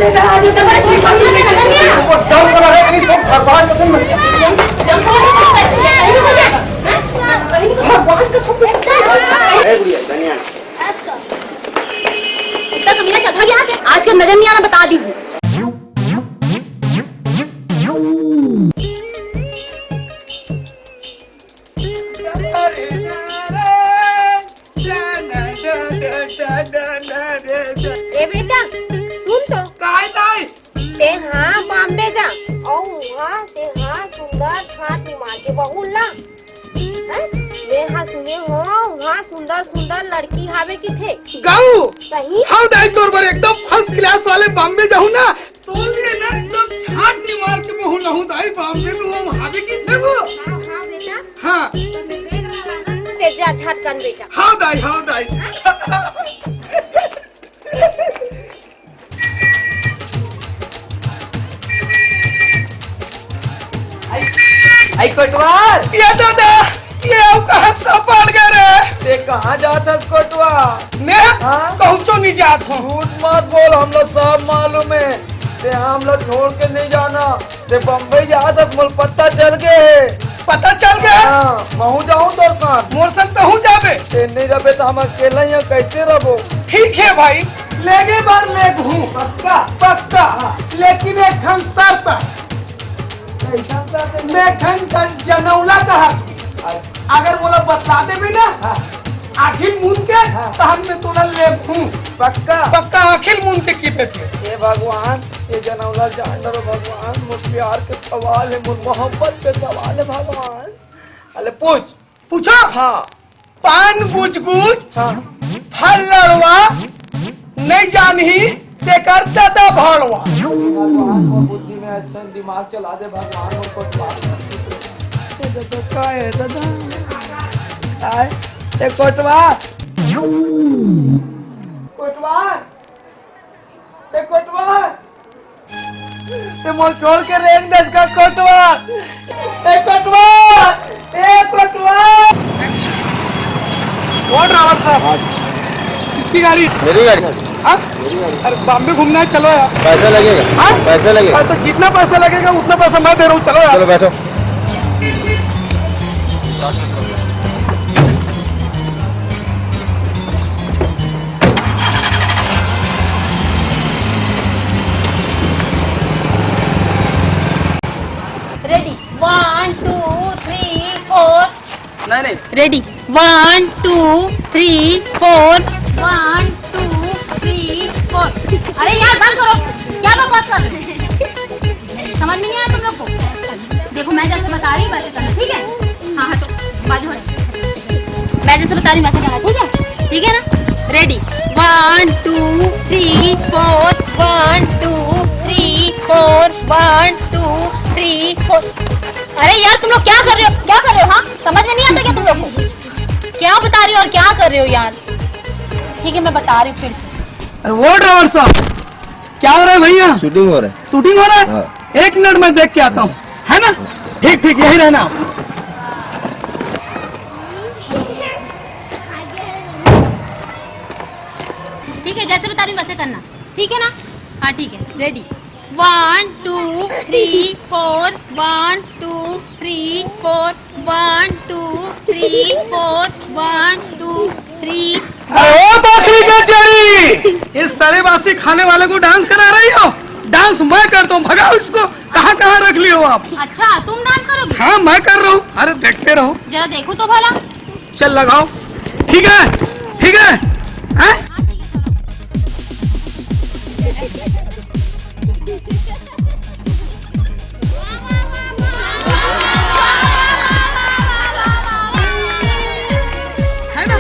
आज का नजर नहीं आना, बता दी हूँ। ए बेटा सुन तो काय ताई ते हाँ बॉम्बे जा और वहाँ ते हाँ सुंदर छाट मार के बहू ला वे हाँ सुने हो वहाँ सुंदर सुंदर लड़की हावे की थे गाऊ सही हाँ दाई तोर पर एकदम फर्स्ट क्लास वाले बॉम्बे जाऊँ ना तो लिए ना एकदम छाट नहीं मार के बहु लहूँ दाई बॉम्बे में वो हावे की थे वो हाँ हाँ बेटा हाँ तो बेटे लगाना ते जा छाट कर बेटा हाँ दाई हाँ दाई आई कोटवार ये दादा ये अब कहाँ सब पड़ गए रे ते कहाँ जात है कोटवा? मैं हाँ? कहूँ नहीं जात हूँ झूठ मत बोल, हम लोग सब मालूम है। ते हम लोग छोड़ के नहीं जाना। ते बम्बई जात है, मोल पता चल गए। पता चल गया हाँ, महू जाऊँ तो साथ मोर संग तो हूँ जाबे ते नहीं रहे तो हम अकेला ही कैसे रहो? ठीक है भाई लेगे बार लेग हूँ पक्का पक्का लेकिन एक खन शर्त मैं खन जनौला कहा अगर बोला बता दे भी ना आखिर मुन के तो हम में तोला लेग हूँ पक्का पक्का आखिर मुन के की पे ये भगवान ये जनौला जान लो भगवान, मुझ प्यार के सवाल है, मुझ मोहब्बत के सवाल है भगवान। अरे पूछ पूछो हाँ पान गुज गुज हाँ फल लड़वा नहीं जानही देकर ज्यादा भड़वा भगवान को बुद्धि में अच्छा दिमाग चला दे भगवान को कोटवा। क्या है दादा? आए ये कोटवा कोटवा ये कोटवा ये मोल छोड़ के रेंग दस का कोटवा ये कोटवा ये कोटवा। कौन ड्राइवर साहब? किसकी गाड़ी? मेरी गाड़ी। हाँ? अरे बॉम्बे घूमना है, चलो यार। पैसा लगेगा? हाँ? पैसा लगेगा? तो जितना पैसा लगेगा उतना पैसा मैं दे रहा हूँ, चलो यार। चलो बैठो। रेडी 1 2 3 4 नहीं रेडी 1 2 3 4 1 2 3 4। अरे यार बंद करो, क्या बकवास कर रहे हो? समझ में नहीं आया तुम लोग को? देखो मैं जैसे बता रही हूँ वैसे करना, ठीक है? हाँ हटो, बाजू हटो। मैं जैसे बता रही हूँ वैसे करना, ठीक है ना? रेडी 1 2 3 4 1 2 3 4 1 2 3 4। अरे यार तुम लोग क्या कर रहे हो? क्या कर रहे हो? हाँ समझ में नहीं आता क्या तुम लोग को? क्या बता रही हो और क्या कर रहे हो यार? ठीक है मैं बता रही हूँ फिर से। अरे वो ड्राइवर साहब क्या हो रहा है भैया? शूटिंग हो रहा है। शूटिंग हो रहा है? हाँ। एक मिनट में देख के आता हूँ, है ना? ठीक ठीक यही रहना। ठीक है जैसे बता रही हूँ वैसे करना, ठीक है ना? हाँ ठीक है रेडी 1 2 3 4 1 2 3 4 1 2 3 4 1 2 3। अरे बाकी बेचारी इस सारे बासी खाने वाले को डांस करा रही हो? डांस मैं करता हूँ, भगाओ इसको। कहाँ कहाँ रख लियो आप? अच्छा तुम डांस करोगे? हाँ मैं कर रहा हूँ। अरे देखते रहो। जरा देखो तो भला। चल लगाओ। ठीक है ठीक है हैं? है ना?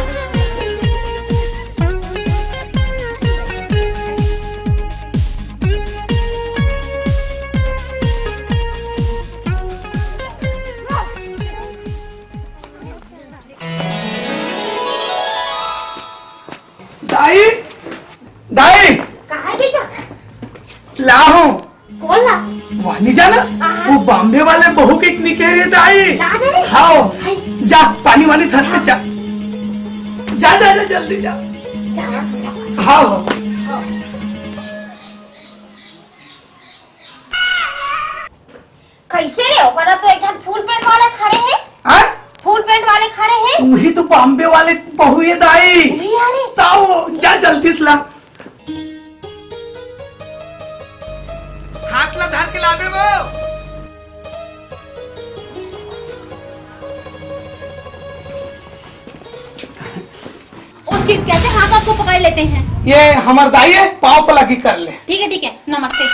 दाई दाई कहाँ है बेटा? लाओ कौन ला? वानी जानस वो बॉम्बे वाले बहू के निकले दाई। ला दे रे। हाँ जा पानी वानी थक के जा जा जा जा जल्दी जा। हाँ ओकरा तो एक फुल पेंट वाले खड़े हैं, हाँ? फुल पेंट वाले खड़े हैं। वही तो बॉम्बे वाले बहू है दाई। अरे ताओ जा जल्दी से ला। हाथ ला धर के लावे वो। ओ शिट, कैसे हाथ को पकड़ लेते हैं? ये हमार दाई है, पाँव पला की कर ले। ठीक है, नमस्ते।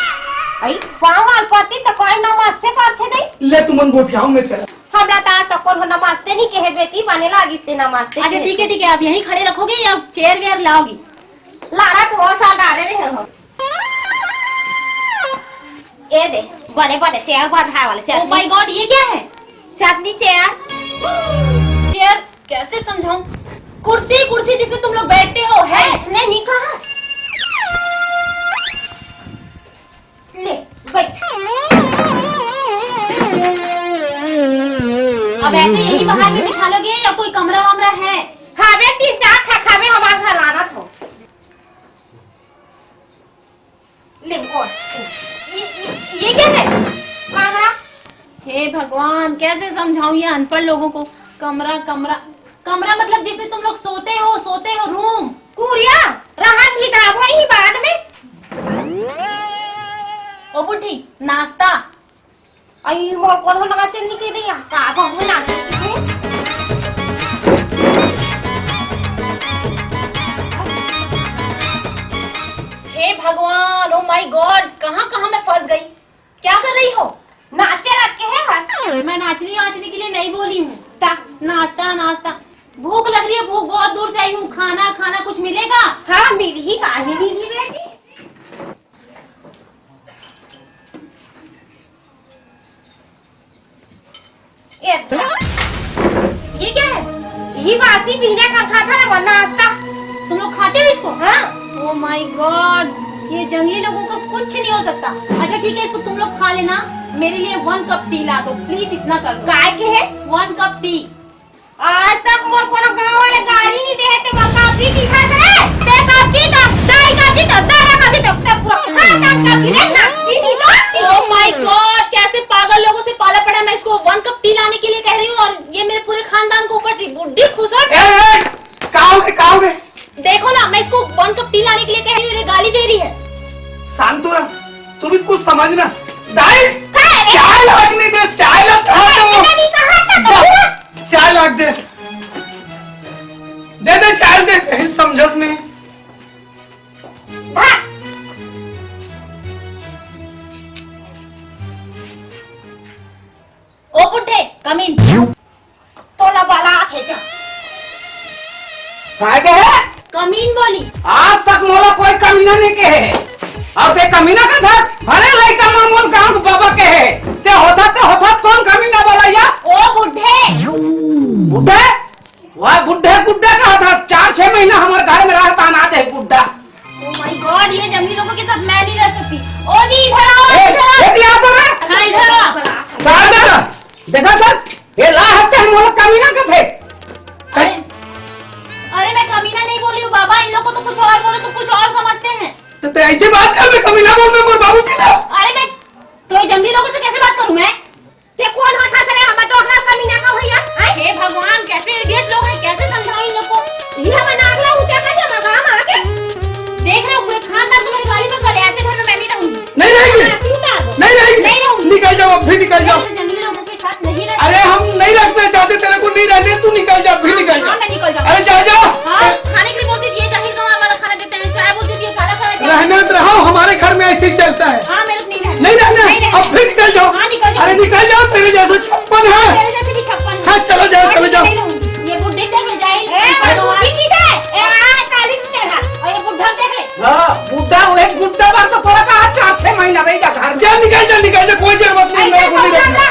आई पावल पति तो कोई नमस्ते करथे नहीं। ले तुमन गोठियाओं में चल। हमरा ता तो कोन नमस्ते नहीं कहे बेटी, बने लागी से नमस्ते। अच्छा ठीक है, आप यहीं खड़े रखोगे या चेयर वेयर लाओगी? लारा तो बहुत साल डाले रहे हो। ए दे बड़े बड़े चेयर बधाए वाले चेयर। ओह माय गॉड, ये क्या है? चटनी चेयर। चेयर कैसे समझाऊं? कुर्सी जिसमें तुम लोग बैठते हो है। इसने नहीं कहा। ले बैठ। अब ऐसे यही बाहर में बिठा लोगे या कोई कमरा वमरा है? हाँ बेटी 4 ठा खावे हमारे घर लाना था। ले कौन? ये क्या है? कमरा। हे भगवान, कैसे समझाऊं ये अनपढ़ लोगों को? कमरा मतलब जिसमें तुम लोग सोते हो रूम। कुरिया रहा थी था वही बाद में। ओ बुढ़ी, नाश्ता। आई मोर कौन लगा चलने के दिया का बहु ना। हे भगवान, ओ माय गॉड, कहाँ मैं फंस गई? क्या कर रही हो? नाश्ते रखे हैं बस। मैं नाचने के लिए नहीं बोली हूँ। नाश्ता भूख लग रही है, भूख बहुत दूर से आई हूँ। खाना कुछ मिलेगा? हाँ मिली ही कहानी मिली बेटी। ये क्या है? ये बासी पीने का खाता ना वरना नाश्ता। तुम लोग खाते हो इसको? हाँ। ओ माय गॉड, ये जंगली लोगों का कुछ नहीं हो सकता। अच्छा ठीक है, इसको तुम लोग खा लेना। मेरे लिए 1 कप टी ला दो प्लीज, इतना कर दो। गाय के है 1 कप टी। आज तक मोर कोनो गांव वाले गाड़ी नहीं दे ते काफी की खात रे। ते काफी तो दाई काफी तो दारा काफी तो पूरा खानदान काफी रे ना दीदी तो। ओ माय गॉड, कैसे पागल लोगों से पाला पड़ा। मैं इसको 1 कप टी लाने के लिए कह रही हूँ और ये मेरे पूरे खानदान को ऊपर बुढ़ी खुसट। कहोगे? देखो ना, मैं इसको 1 कप टी लाने के लिए कह रही हूँ, ये गाली दे रही है। शांत हो रहा, तू भी कुछ समझना। दाई चाय लाग नहीं दे, चाय ला चाय लाग दे चाय दे। कहीं समझस नहीं। ओ बुढ़े, कम इन। तोला बाला थे जा। काय के है? कमीन बोली। आज तक मोला कोई कमीना नहीं के है। अब ते कमीना का था? अरे लड़का मामूल गांव बाबा के है। ते होता कौन कमीना वाला या? ओ बुढ़े। बुढ़े? वह बुढ़े कहा था। 4-6 महीना हमारे घर में रहता अनाज है बुढ़ा। ओ माय गॉड, ये जंगली लोगों के साथ मैं नहीं रह सकती। ओ जी इधर आओ, इधर आओ। हाँ इधर आओ। देखा सर, ये ला हफ्ते हम लोग कमीना का थे। अरे मैं कमीना नहीं बोली हूँ बाबा, इन लोगों को तो कुछ और बोले तो कुछ और समझते हैं। तो ऐसी बात कर, मैं कमीना बोल में बाबू जी ला। अरे मैं तो ये जंगली लोगों से कैसे बात करूँ मैं? ते कौन हाथ से हम तो अगला कमीना का भैया। हे भगवान, कैसे इडियट लोग हैं, कैसे समझाऊं इन लोग को? ये बना अगला ऊंचा कर मगा हम आके देख रहे हो पूरे खानदान तुम्हारी गाड़ी में गले। ऐसे घर में मैं नहीं रहूंगी। नहीं रहेगी। निकल जाओ, अब भी निकल जाओ। जंगली लोगों के साथ नहीं रहती। अरे हम नहीं रखना चाहते, तेरे को नहीं रहने। तू निकल जा, भी निकल जा। हाँ मैं निकल जाऊँ। अरे जा हाँ, खाने के लिए बोलती थी ये जंगली गाँव वाला खाना देते हैं, चाय बोलती थी ये काला खाना। रहने तो रहो, हमारे घर में ऐसे ही चलता है। हाँ मेरे को नहीं रहना। अब फिर निकल जाओ। हाँ निकल जाओ। अरे निकल जाओ, तेरे जैसे 56 है। मेरे जैसे भी 56। हाँ चलो जाओ। ये बुढ़े देख ले जाए। ये बुढ़ा देख ले। हाँ बुढ़ा, वो एक बुढ़ा बार तो थोड़ा कहा 4-6 महीना रह जा घर। जा निकल जा, कोई जरूरत नहीं। मेरे को नहीं रखना।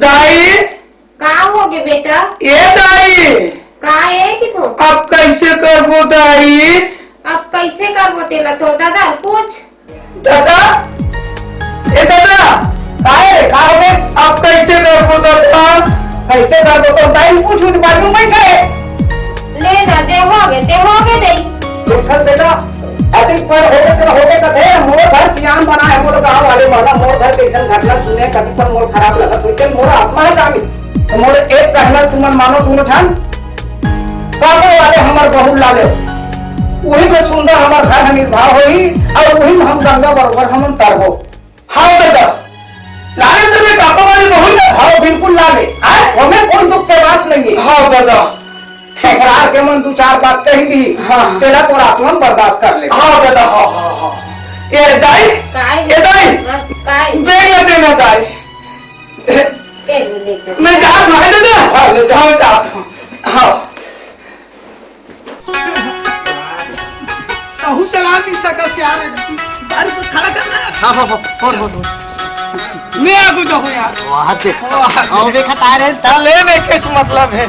दाई का हो गए बेटा? ये दाई का है कि तो अब कैसे करबो दाई? अब कैसे करबो तेला तो दादा पूछ। दादा ए दादा का हो गए? अब कैसे करबो दादा? कैसे करबो तो दाई पूछ बारे में बैठे। ले ना जे हो गए दे। देखल बेटा अधिक पर होके कथे मोर घर सियान बना है मोर गांव वाले माना मोर घर कैसन घटना सुने कति पर मोर खराब लगा तुझे मोर आत्मा है जानी तो मोर एक कहना तुमन मानो तुम छान बाबू वाले हमर बहु लाले वही में सुंदर हमर घर हम निर्भर होई और वही में हम गंगा बरोबर हम तरबो हाँ दादा लाले तेरे कापा वाले बहु ना हाँ बिल्कुल लाले हमें कोई दुख के बात नहीं है हाँ दादा सकरार के मन दो चार बात कही दी हाँ तेरा तो आत्मा बर्दाश्त कर ले हाँ दादा हाँ हाँ हाँ ये दाई बेग लगे ना दाई मैं जा रहा हूँ दादा हाँ ले जाओ जाता हूँ हाँ कहूँ चला नहीं सका यार गाड़ी को खड़ा करना है। हाँ हाँ हाँ मैं आगू जाऊँ यार वहाँ देखो और देखा तारे ले में किस मतलब है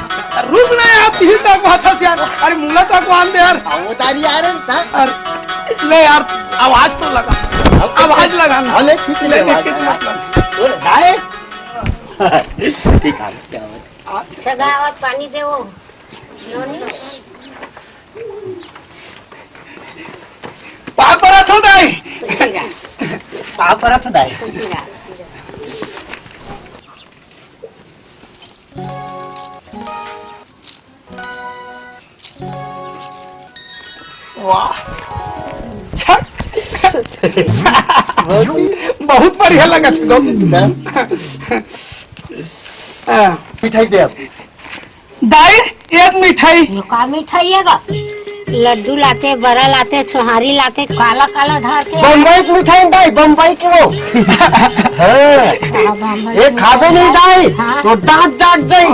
रुक ना यार तीन तक हाथ से यार अरे मुला तक मान दे यार वो तारी आ रहे ले यार आवाज तो लगा आवाज लगाना ले किस ले दाए ठीक है सगावत पानी दे वो पापरात हो दाई पापरात दाई वाह छक बहुत बढ़िया लगा मिठाई दे अब दाई एक मिठाई का मिठाई है गा लड्डू लाते बड़ा लाते सोहारी लाते काला काला धार के बम्बई की मिठाई दाई बम्बई की वो ये खावे नहीं दाई तो दांत जाग गई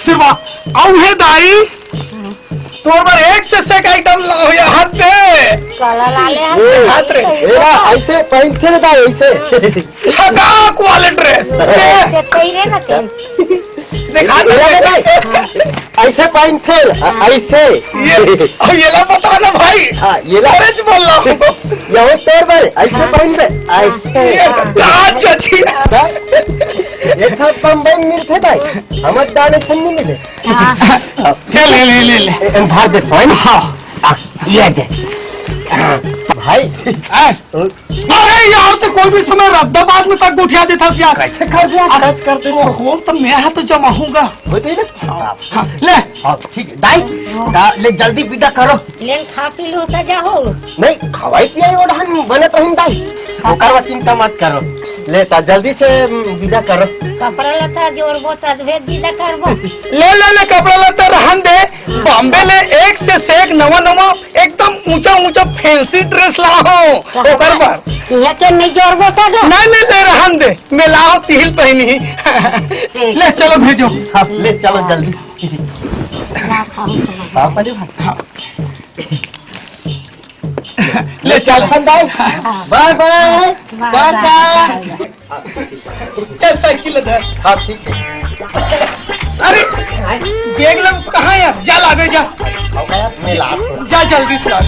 फिर वाह आउ है दाई तोर बार एक से एक आइटम लाओ या हाथ पे काला लाले हाथ रे ऐसे पहनते ना दाई ऐसे छकाक वाले ड्रेस से तेरे ना तेल दिखा दे ऐसे पहनते ऐसे ये ला बता ना भाई हाँ ये ला अरे बोल रहा हूँ यहाँ पैर बारे ऐसे पहनते ऐसे आज अच्छी ये सब बम्बई में मिलते भाई हमारे दाने से नहीं मिले ले भार दे पहन हाँ ये दे भाई अरे यार तो कोई भी समय रद्दाबाद में तक उठा देता यार कैसे कर दिया खर्च कर दे हो तो मैं हाथ जमा हूँगा होते ही ना ले हाँ ठीक है दाई ले जल्दी विदा करो लेन खा पी लो तो जाओ नहीं खवाई पियाई ओढ़ान बने तो हम दाई ओकर चिंता मत करो ले ता जल्दी से विदा करो कपड़ा लता जोर बोता भेज दीदा करबो ले कपड़ा लता रहन दे बॉम्बे ले एक से एक नवा नवा एकदम ऊंचा ऊंचा फैंसी ड्रेस लाओ ओकर पर ये के नहीं जोर बोता दो नहीं ले रहन दे मैं लाओ तिल पहनी ले चलो भेजो हाँ ले चलो जल्दी हाँ पहले ले चल दाई बाय बाय टाटा चल साइकिल धर हाँ ठीक है अरे बैग लग कहाँ यार जा लागे जा मैं ला जा जल्दी से ला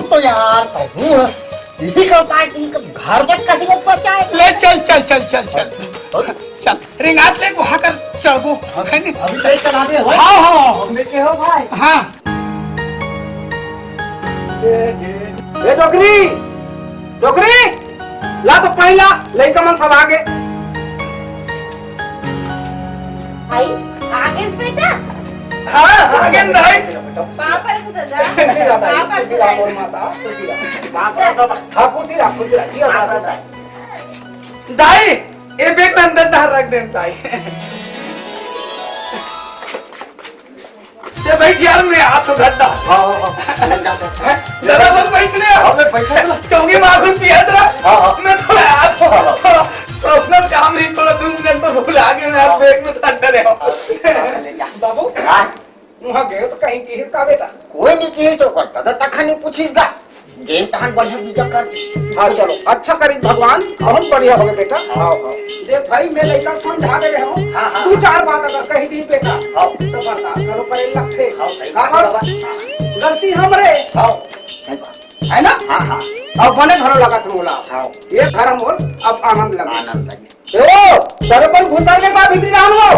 तो यार इसी का पार्टी का घर तक कभी को पहुंचाए ले चल चल रिंगात ले वहाँ कर चढ़ो अभी सही चला दे हो हाँ बेटे हो भाई हाँ ए डोकरी ला तो पहला लइका मन सब आगे आई आगे बेटा हाँ आगे दाई पापा रे दादा खुशी रहा दाई खुशी रहा मोर माता खुशी रहा हाँ खुशी रहा जी माता दाई ये बैग में अंदर डाल रख दे दाई ये भाई यार मैं हाथ उधर डाल दादा सब पैसे हमें पैसा चौकी माखून पिया तेरा मैं थोड़ा हाथ थोड़ा पर्सनल काम नहीं थोड़ा 2 मिनट में भूल आ गया मैं आप बैग में अंदर है बाबू वहाँ गए तो कहीं की इसका बेटा कोई नहीं की जो करता था तखनी पूछीसगा गेम तहन बढ़िया विदा कर हाँ चलो अच्छा करी भगवान बहुत बढ़िया हो गए बेटा हाँ देख भाई मैं लड़का समझा दे रहा हूँ 2-4 बात अगर कही दी बेटा तो बर्दाश्त करो पर लखे गलती हमरे हाँ है ना हाँ अब बने घरों लगा थे मोला ये घर मोल अब आनंद लगा आनंद लगी ओ सरपंच घुसा के बाद भीतरी राम हो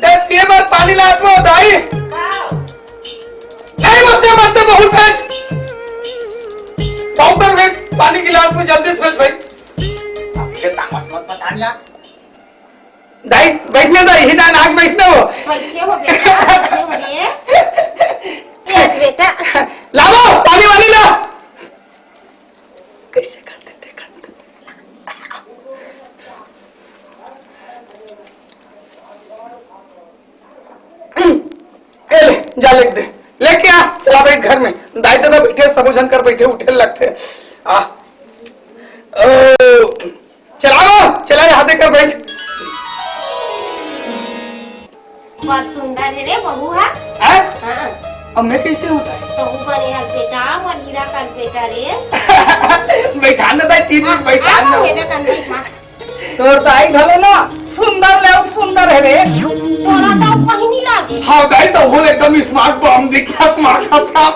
देख ये बात पानी लात में दाई नहीं मत बहुत भेज पाउडर भेज पानी गिलास में जल्दी से भेज भाई ये तामस मत बतानिया दाई बैठने दाई हिदा नाक बैठने हो कैसे हो बेटा कैसे हो रे एक बेटा लाओ पानी वानी ला कैसे करते थे ले जा लिख दे लेके आ चला बैठ घर में दाई दादा बैठे सब जन कर बैठे उठे लगते आ चलाओ चला यहाँ देकर बैठ बहुत सुंदर है रे बहू है हाँ? हाँ अब मैं कैसे उठाई बहू बने है बेटा और हीरा का बेटा रे बैठाने दाई तीन मिनट बैठाने बेटा कंधे मां तोर दाई घलो ना सुंदर ले सुंदर है रे तोरा तो कहीं नहीं लागे हाँ दाई तो वो एकदम स्मार्ट बॉम्ब दिखा स्मार्ट था